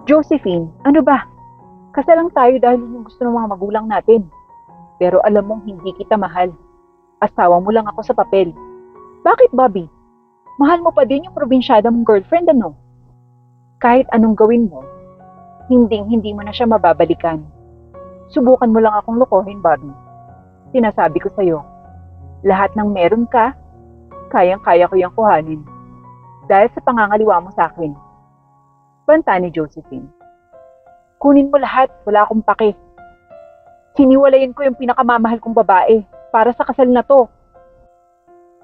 Josephine, ano ba? Kasal lang tayo dahil yung gusto ng mga magulang natin. Pero alam mong hindi kita mahal. Asawa mo lang ako sa papel. Bakit, Bobby? Mahal mo pa din yung probinsyada mong girlfriend, ano? Kahit anong gawin mo, hindi mo na siya mababalikan. Subukan mo lang akong lokohin, Bobby. Sinasabi ko sa'yo, lahat ng meron ka, kayang-kaya ko yung kuhanin. Dahil sa pangangaliwa mo sa akin. Banta ni Josephine. Kunin mo lahat, wala akong pake. Hiniwalayin ko yung pinakamamahal kong babae para sa kasal na to.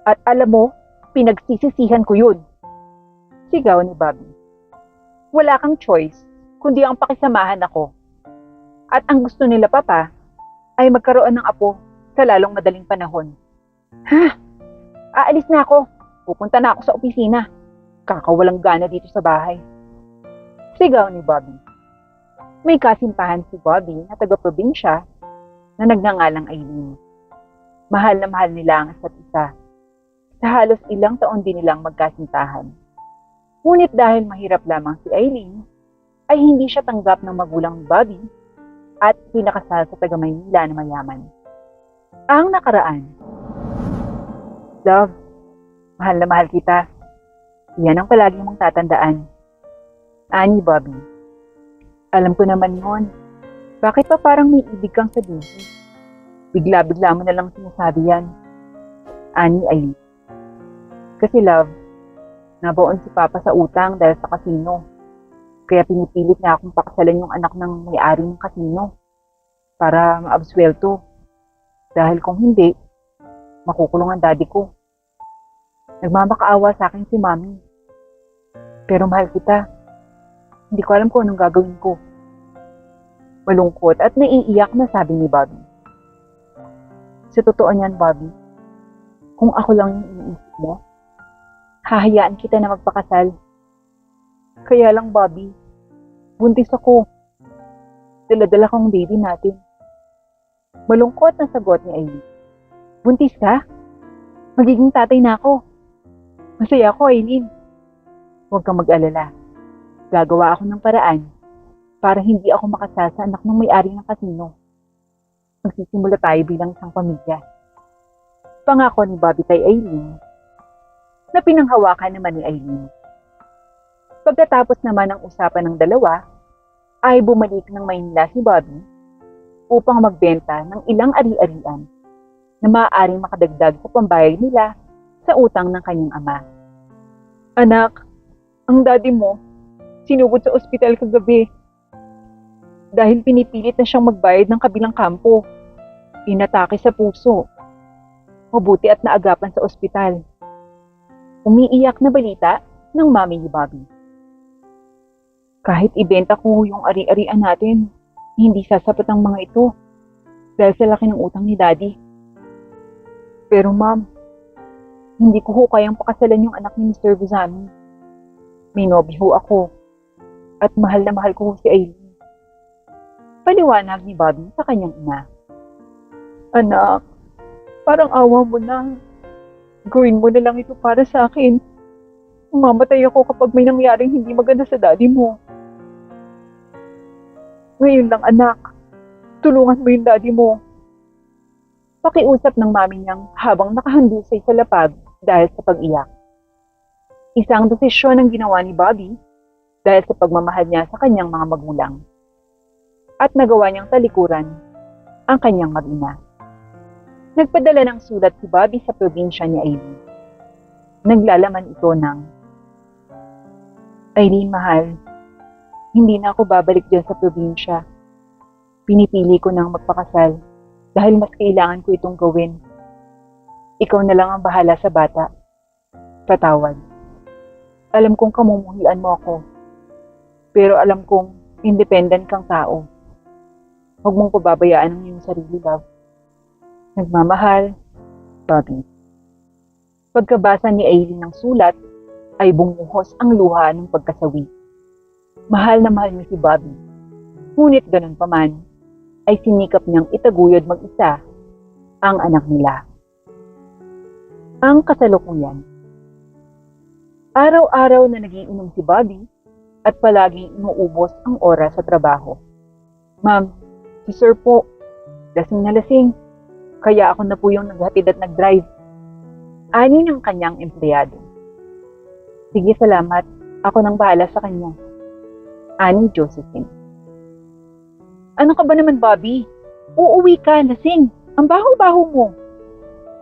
At alam mo, pinagsisisihan ko yun. Sigaw ni Bobby. Wala kang choice, kundi ang pakisamahan ako. At ang gusto nila papa, ay magkaroon ng apo sa lalong madaling panahon. Ha? Aalis na ako. Pupunta na ako sa opisina. Kakawalang gana dito sa bahay. Sigaw ni Bobby. May kasintahan si Bobby na taga-probinsya na nagngangalang Aileen. Mahal na mahal nila ang isa't isa. Sa halos ilang taon din nilang magkasintahan. Ngunit dahil mahirap lamang si Aileen, ay hindi siya tanggap ng magulang ni Bobby at pinakasal sa taga-Maynila na mayaman. Ang nakaraan. Love, mahal na mahal kita. Yan ang palagi mong tatandaan. Ani, Bobby. Alam ko naman yun. Bakit pa parang may ibig kang sabihin? Bigla-bigla mo na lang sinasabi yan. Ani, Aileen. Kasi love, nabaon si Papa sa utang dahil sa kasino. Kaya pinipilit niya akong pakasalan yung anak ng may-ari ng kasino para maabswelto. Dahil kung hindi, makukulong ang daddy ko. Nagmamakaawa sa akin si Mami. Pero mahal kita. Hindi ko alam kung anong gagawin ko. Malungkot at naiiyak na sabi ni Bobby. Sa totoo niyan, Bobby, kung ako lang yung iniisip mo, hahayaan kita na magpakasal. Kaya lang, Bobby, buntis ako. Dala-dala kong baby natin. Malungkot na sagot ni Aileen. Buntis ka? Magiging tatay na ako. Masaya ako, Aileen. Huwag kang mag-alala. Gagawa ako ng paraan para hindi ako makasal sa anak ng may-ari ng kasino. Magsisimula tayo bilang isang pamilya. Pangako ni Bobby kay Aileen na pinanghawakan naman ni Aileen. Pagkatapos naman ng usapan ng dalawa, ay bumalik ng Maynila si Bobby upang magbenta ng ilang ari-arian na maaaring makadagdag sa pambayad nila sa utang ng kanyang ama. Anak, ang daddy mo, sinugod sa ospital kagabi. Dahil pinipilit na siyang magbayad ng kabilang kampo. Inatake sa puso. Mabuti at naagapan sa ospital. Umiiyak na balita ng mami ni Bobby. Kahit ibenta ko yung ari-arian natin, hindi sasapat ang mga ito dahil sa laki ng utang ni daddy. Pero ma'am, hindi ko ho kayang pakasalan yung anak ni Mr. Guzami. May nobyo ako. At mahal na mahal ko si Aileen. Paliwanag ni Bobby sa kanyang ina. Anak, parang awa mo na. Gawin mo na lang ito para sa akin. Mamatay ako kapag may nangyaring hindi maganda sa daddy mo. Ngayon lang anak, tulungan mo yung daddy mo. Pakiusap ng mami niyang habang nakahandusay sa lapag dahil sa pag-iyak. Isang desisyon ang ginawa ni Bobby dahil sa pagmamahal niya sa kanyang mga magulang. At nagawa niyang talikuran ang kanyang mag-ina. Nagpadala ng sulat si Bobby sa probinsya ni Aileen. Naglalaman ito ng, Aileen, mahal, hindi na ako babalik dyan sa probinsya. Pinipili ko nang magpakasal dahil mas kailangan ko itong gawin. Ikaw na lang ang bahala sa bata. Patawad. Alam kong kamumuhian mo ako. Pero alam kong independent kang tao. Huwag mong pababayaan ang iyong sarili, love. Nagmamahal, Bobby. Pagkabasa ni Aileen ng sulat, ay bumuhos ang luha ng pagkasawi. Mahal na mahal niya si Bobby. Ngunit ganun pa man, ay sinikap niyang itaguyod mag-isa ang anak nila. Ang kasalukuyan. Araw-araw na nagiinom si Bobby at palaging inuubos ang oras sa trabaho. Ma'am, si Sir po, lasing na lasing. Kaya ako na po yung naghatid at nag-drive. Ani ng kanyang empleyado. Sige, salamat. Ako nang bahala sa kanya. Ani Josephine. Ano ka ba naman, Bobby? Uuwi ka, lasing. Ang baho-baho mo.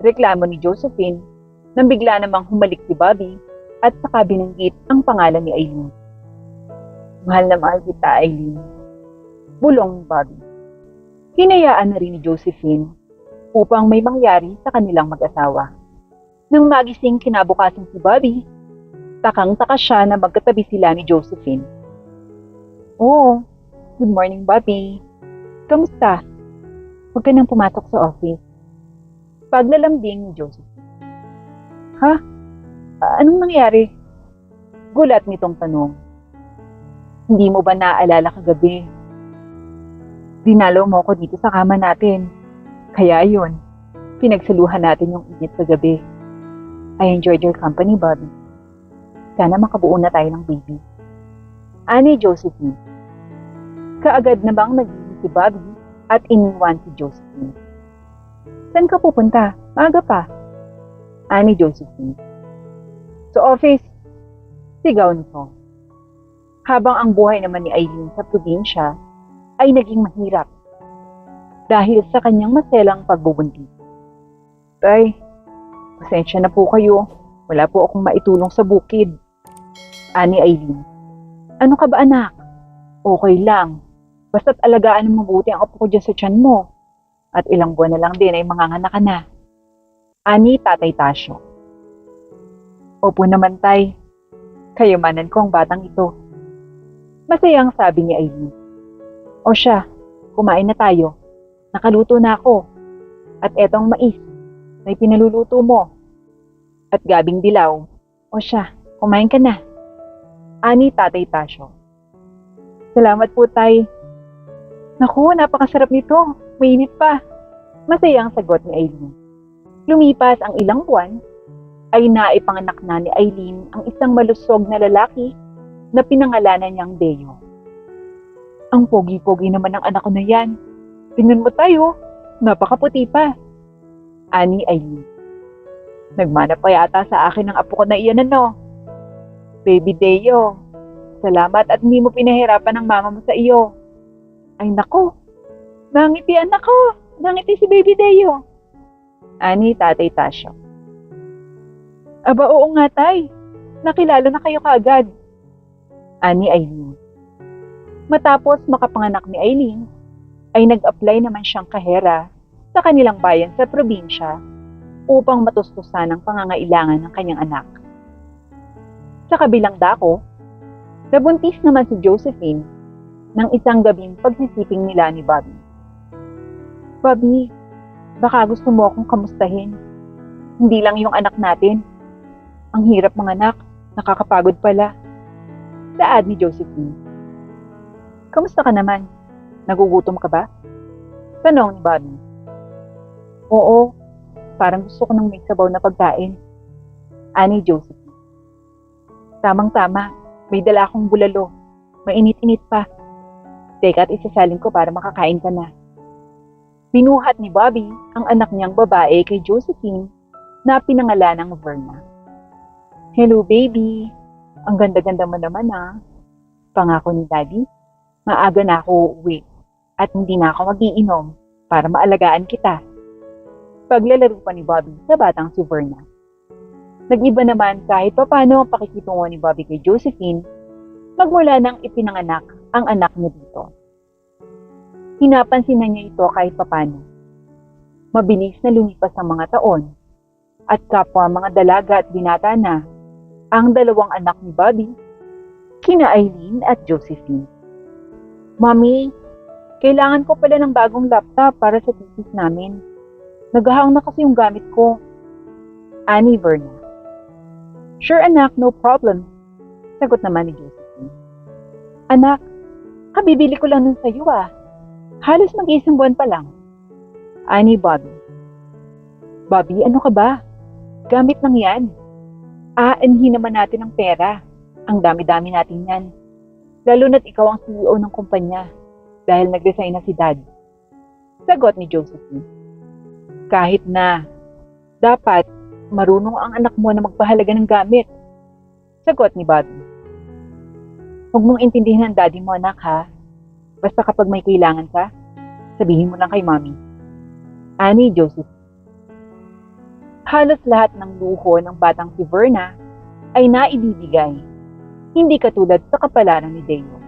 Reklamo ni Josephine nang bigla namang humalik si Bobby at saka binanggit ang pangalan ni Eileen. Mahal na mahal kita, Eileen. Bulong ni Bobby. Hinayaan na rin ni Josephine upang may mangyari sa kanilang mag-asawa. Nang magising kinabukasan si Bobby, takang-taka siya na magkatabi sila ni Josephine. Oh, good morning, Bobby. Kamusta? Huwag ka nang pumasok sa office. Paglalambing ni Josephine. Ha? Anong nangyari? Gulat nitong tanong. Hindi mo ba naaalala kagabi? Dinalaw mo ko dito sa kama natin. Kaya yun, pinagsaluhan natin yung init kagabi. I enjoyed your company, Bobby. Sana makabuo na tayo ng baby. Ani Josephine. Kaagad na bang naging si Bobby at iniwan si Josephine. Saan ka pupunta? Maaga pa. Ani Josephine. Sa office. Sigaw nito. Habang ang buhay naman ni Eileen sa probinsya ay naging mahirap dahil sa kanyang maselang pagbubuntis. Tay, pasensya na po kayo. Wala po akong maitulong sa bukid. Ani Eileen. Ano ka ba, anak? Okay lang. Basta't alagaan mo mabuti ang apo ko dyan sa tiyan mo. At ilang buwan na lang din ay manganganak ka na. Ani Tatay Tasyo. Opo naman, tay. Kayamanan ko ang batang ito. Masayang sabi ni Eileen. O siya, kumain na tayo. Nakaluto na ako. At etong mais, may pinaluluto mo. At gabing dilaw. O siya, kumain ka na. Ani Tatay Tasyo. Salamat po, tay. Naku, napakasarap nito. Mainit pa. Masayang sagot ni Eileen. Lumipas ang ilang buwan, ay naipanganak na ni Eileen ang isang malusog na lalaki na pinangalanan niyang Deo. Ang pogi-pogi naman ng anak ko na yan. Tingnan mo tayo, napakaputi pa. Ani Eileen. Nagmana pa yata sa akin ang apo ko na iyan, ano? Baby Deo, salamat at hindi mo pinahirapan ang mama mo sa iyo. Ay nako, nangiti anak ko, nangiti si Baby Deo. Ani Tatay Tasyo. Aba oo nga tay, nakilala na kayo kaagad. Ani Eileen. Matapos makapanganak ni Eileen, ay nag-apply naman siyang kahera sa kanilang bayan sa probinsya upang matustusan ang pangangailangan ng kanyang anak. Sa kabilang dako, nabuntis naman si Josephine ng isang gabing pagsisiping nila ni Bobby. Bobby, baka gusto mo akong kamustahin. Hindi lang yung anak natin. Ang hirap mga anak, nakakapagod pala. Saad ni Josephine. Kamusta ka naman? Nagugutom ka ba? Tanong ni Bobby. Oo, parang gusto ko ng may sabaw na pagkain. Ani Josephine. Tamang-tama, may dala akong bulalo. Mainit-init pa. Teka at isasalin ko para makakain ka na. Binuhat ni Bobby ang anak niyang babae kay Josephine na pinangalan ng Verna. Hello baby, ang ganda-ganda mo naman ah. Pangako ni Daddy, maaga na ako uuwi at hindi na ako mag-iinom para maalagaan kita. Paglalaro pa ni Bobby sa batang si Verna. Nag-iba naman kahit papano ang pakikitungo ni Bobby kay Josephine magmula nang ipinanganak ang anak niya dito. Pinapansin na niya ito kahit papano. Mabilis na lumipas ang mga taon at kapwa mga dalaga at binata na ang dalawang anak ni Bobby, kina Eileen at Josephine. Mommy, kailangan ko pala ng bagong laptop para sa thesis namin. Naghahang na kasi yung gamit ko. Ani Verna. Sure anak, no problem. Sagot naman ni Josephine. Anak, kabibili ko lang nun sa'yo ah. Halos mag-iisang buwan pa lang. Ani Bobby. Bobby, ano ka ba? Gamit lang yan. Aanhin naman natin ang pera. Ang dami-dami natin yan. Lalo na't ikaw ang CEO ng kumpanya dahil nag-resign na si Dad. Sagot ni Josephine. Kahit na, dapat marunong ang anak mo na magpahalaga ng gamit. Sagot ni Bobby. Huwag mong intindihin ang daddy mo, anak, ha? Basta kapag may kailangan ka, sabihin mo lang kay Mommy. Ani Joseph. Halos lahat ng luho ng batang si Verna ay naibibigay, hindi katulad sa kapalaran ni Deo.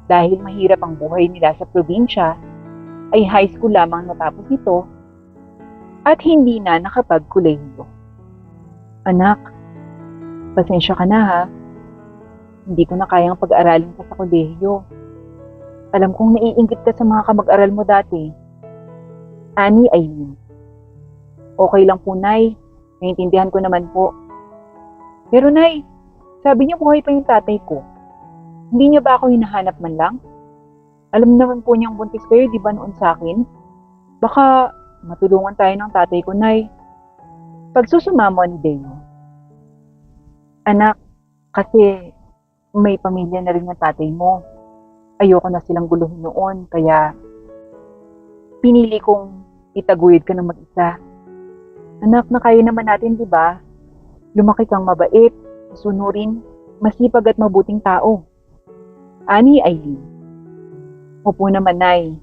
Dahil mahirap ang buhay nila sa probinsya, ay high school lamang natapos ito at hindi na nakapag-kolehiyo. Anak, pasensya ka na ha. Hindi ko na kayang pag-aralin ka sa kolehiyo. Alam kong naiinggit ka sa mga kamag-aral mo dati. Ani Aileen. Okay lang po, Nay. Naiintindihan ko naman po. Pero Nay, sabi niyo buhay pa yung tatay ko. Hindi niya ba ako hinahanap man lang? Alam naman po niyang buntis kayo, di ba noon sa akin? Baka matulungan tayo ng tatay ko, Nay. Pagsusumamo ni Deo. Anak, kasi may pamilya na rin ng tatay mo. Ayoko na silang guluhin noon, kaya pinili kong itaguyod ka ng mag-isa. Anak, na kaya naman natin, di ba? Lumaki kang mabait, masunurin, masipag at mabuting tao. Ani Aileen. Opo naman, Nay.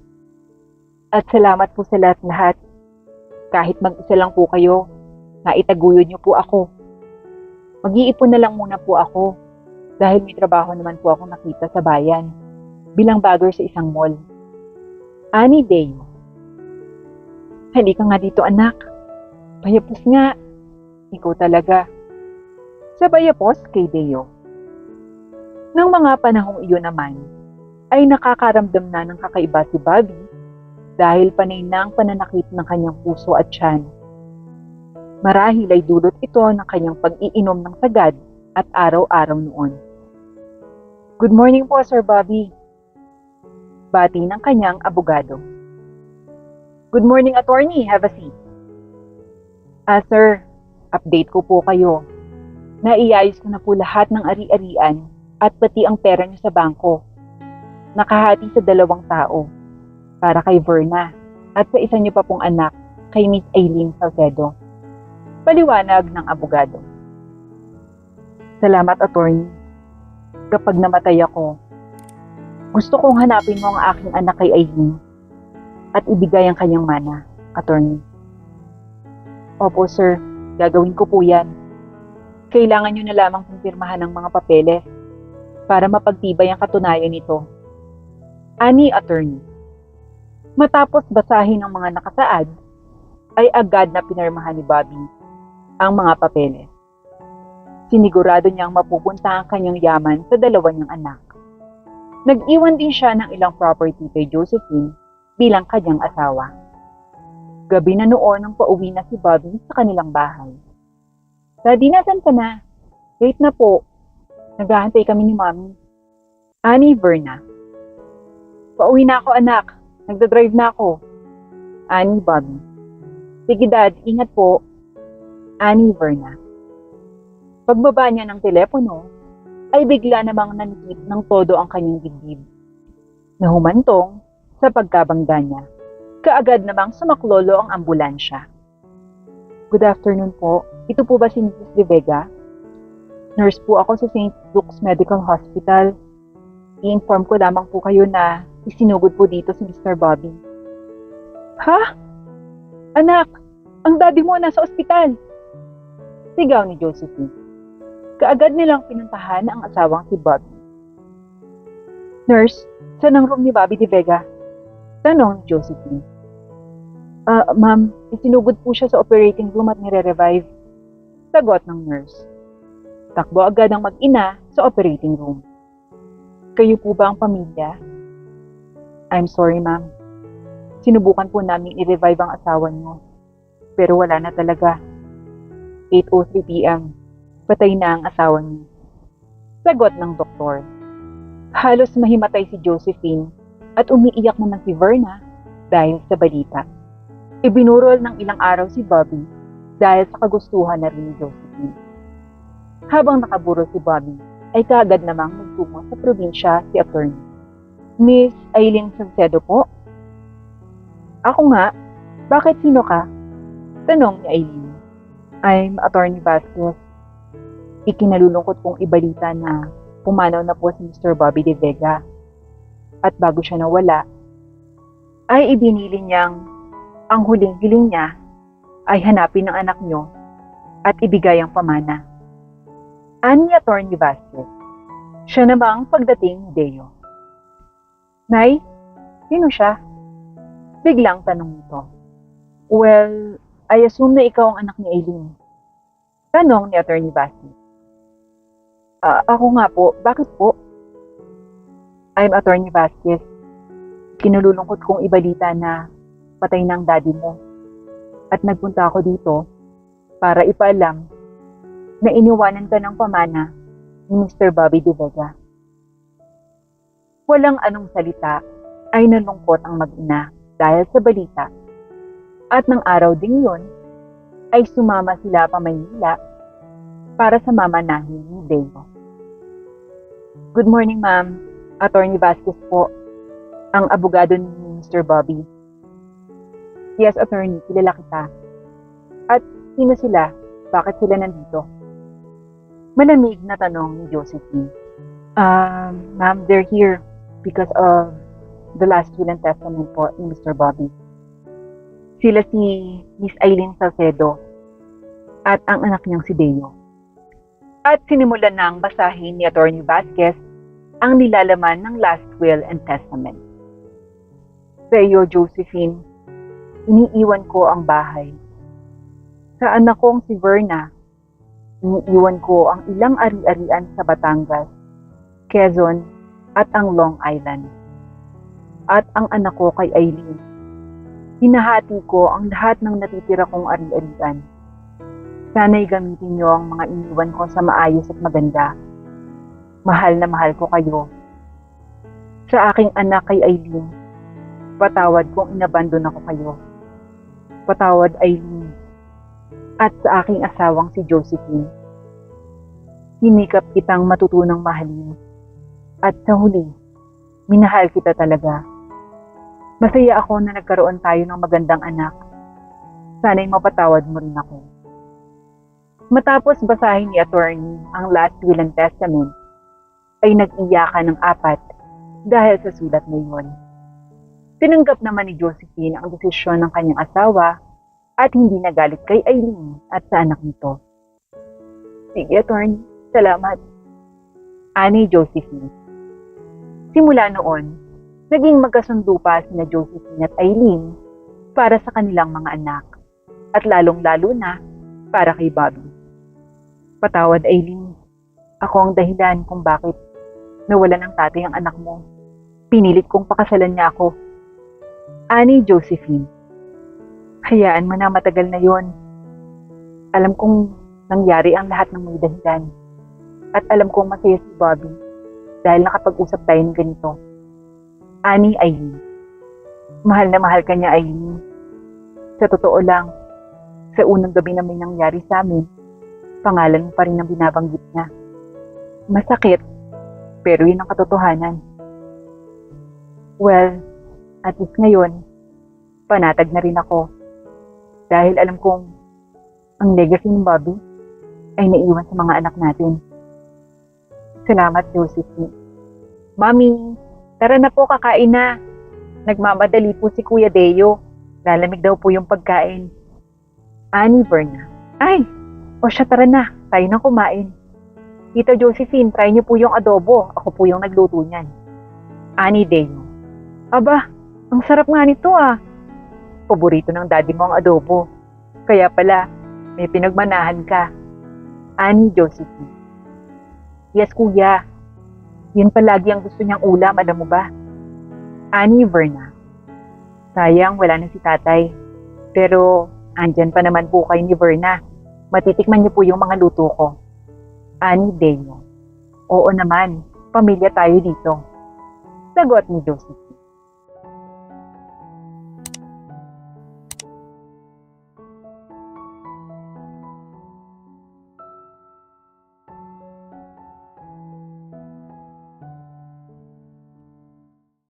At salamat po sa lahat-lahat. Kahit mag-isa lang po kayo, naitaguyod niyo po ako. Mag-iipon na lang muna po ako dahil may trabaho naman po ako nakita sa bayan bilang bagger sa isang mall. Ani Deo. Halika nga dito, anak. Bayapos nga. Ikaw talaga. Sa bayapos kay Deo. Nang mga panahong iyon naman, ay nakakaramdam na ng kakaiba si Bobby dahil panay na ang pananakit ng kanyang puso at tiyan. Marahil ay dulot ito ng kanyang pag-iinom ng sagad at araw-araw noon. Good morning po, Sir Bobby. Bati ng kanyang abogado. Good morning, attorney. Have a seat. Sir, update ko po kayo. Naiayos ko na po lahat ng ari-arian at pati ang pera niyo sa bangko. Nakahati sa 2 tao, para kay Verna at sa isa niyo pa pong anak, kay Miss Aileen Salcedo. Paliwanag ng abogado. Salamat, attorney. Kapag namatay ako, gusto kong hanapin mo ang aking anak kay Aileen at ibigay ang kanyang mana, attorney. Opo, sir. Gagawin ko po yan. Kailangan nyo na lamang kumpirmahan ng mga papeles para mapagtibay ang katunayan nito. Ani attorney. Matapos basahin ang mga nakasaad, ay agad na pinirmahan ni Bobby ang mga papeles. Sinigurado niyang mapupunta ang kanyang yaman sa 2 niyang anak. Nag-iwan din siya ng ilang property kay Josephine bilang kanyang asawa. Gabi na noon nang pauwi na si Bobby sa kanilang bahay. Daddy, nasan ka na? Late na po. Naghahantay kami ni Mommy. Ani Verna. Pauwi na ako, anak. Nagdadrive na ako. Ani Bobby. Sige, Dad. Ingat po. Ani Verna. Pagbaba niya ng telepono, ay bigla namang nanikip ng todo ang kanyang dibdib. Nahumantong sa pagkabangga niya. Kaagad namang sumaklolo ang ambulansya. Good afternoon po. Ito po ba si Mrs. De Vega? Nurse po ako sa St. Luke's Medical Hospital. I-inform ko lamang po kayo na isinugod po dito si Mr. Bobby. Ha? Anak, ang daddy mo nasa ospital. Sigaw ni Josephine. Kaagad nilang pinuntahan ang asawang si Bobby. Nurse, saan ang room ni Bobby De Vega? Tanong ni Josephine. Ma'am, isinugod po siya sa operating room at nire-revive. Sagot ng nurse. Takbo agad ang mag-ina sa operating room. Kayo po ba ang pamilya? I'm sorry, ma'am. Sinubukan po namin i-revive ang asawa niyo. Pero wala na talaga. 8:03 p.m. Patay na ang asawa niyo. Sagot ng doktor. Halos mahimatay si Josephine At umiiyak naman si Verna dahil sa balita. Ibinurol ng ilang araw si Bobby dahil sa kagustuhan na rin ni Josephine. Habang nakaburo si Bobby, ay kaagad namang nagtungo sa probinsya si attorney. Miss Aileen Salcedo po? Ako nga. Bakit sino ka? Tanong ni Aileen. I'm Attorney Vasquez. Ikinalulungkot kong ibalita na pumanaw na po si Mr. Bobby De Vega. At bago siya nawala, ay ibinili niyang ang huling hiling niya ay hanapin ang anak niyo at ibigay ang pamana. Ani Attorney Vasquez. Siya namang pagdating ni Deo. Nay, sino siya? Biglang tanong nito. Well, I assume na ikaw ang anak ni Aileen. Tanong ni Attorney Vasquez. Ako nga po. Bakit po? I'm Attorney Vasquez. Kinalulungkot kong ibalita na patay na ang daddy mo. At nagpunta ako dito para ipaalam na iniwanan ka ng pamana ni Mr. Bobby De Vega. Walang anong salita ay nalungkot ang mag-ina dahil sa balita. At ng araw ding yun, ay sumama sila pa Maynila para sa mamanahin ni Deo. Good morning, ma'am. Attorney Vasquez po, ang abogado ni Mr. Bobby. Yes, attorney, kilala kita. At sino sila? Bakit sila nandito? Malamig na tanong ni Josephine. Ma'am, they're here because of the last will and testament po ni Mr. Bobby. Sila si Miss Aileen Salcedo at ang anak niyang si Deo. At sinimulan ng basahin ni Attorney Vasquez ang nilalaman ng last will and testament. Sa iyo, Josephine, iniiwan ko ang bahay. Sa anak kong si Verna, iniiwan ko ang ilang ari-arian sa Batangas, Quezon at ang Long Island. At ang anak ko kay Aileen, hinahati ko ang lahat ng natitira kong ari-arian. Sana'y gamitin niyo ang mga iniwan ko sa maayos at maganda. Mahal na mahal ko kayo. Sa aking anak kay Aileen, patawad kung inabandon ako kayo. Patawad, Aileen. At sa aking asawang si Josephine, hinikap kitang matutunang mahalin. At sa huli, minahal kita talaga. Masaya ako na nagkaroon tayo ng magandang anak. Sana'y mapatawad mo rin ako. Matapos basahin ni attorney ang last will and testament, ay nag-iyakan ng apat dahil sa sulat na yun. Tinanggap naman ni Josephine ang desisyon ng kanyang asawa at hindi nagalit kay Aileen at sa anak nito. Sige, attorney. Salamat. Ani Josephine. Simula noon, naging magkasundo pa sina Josephine at Aileen para sa kanilang mga anak at lalong-lalo na para kay Bobby. Patawad, Aileen. Ako ang dahilan kung bakit nawalan ng tatay ang anak mo. Pinilit kong pakasalan niya ako. Ani Josephine. Hayaan mo na, matagal na yon. Alam kong nangyari ang lahat ng may dahilan. At alam kong masaya si Bobby dahil nakapag-usap tayo ng ganito. Ani Aileen. Mahal na mahal ka niya, Aileen. Sa totoo lang, sa unang gabi na may nangyari sa amin, pangalan mo pa rin ang binabanggit niya. Masakit, pero yun ang katotohanan. Well, at least ngayon, panatag na rin ako. Dahil alam kong ang legacy ng Bobby ay naiwan sa mga anak natin. Salamat, Josephine. Mami, tara na po, kakain na. Nagmamadali po si Kuya Deo. Lalamig daw po yung pagkain. Ani Verna. Ay, o siya, tara na. Tayo na kumain. Tita Josephine, try niyo po yung adobo. Ako po yung nagluto niyan. Ani Deo. Aba, ang sarap nga nito ah. Paborito ng daddy mo ang adobo. Kaya pala, may pinagmanahan ka. Ani Josephine. Yes, kuya. Yun palagi ang gusto niyang ulam, alam mo ba? Ani Verna. Sayang, wala na si tatay. Pero, andyan pa naman po kayo ni Verna. Matitikman niyo po yung mga luto ko. Ani Deo. Oo naman, pamilya tayo dito. Sagot ni Josephine.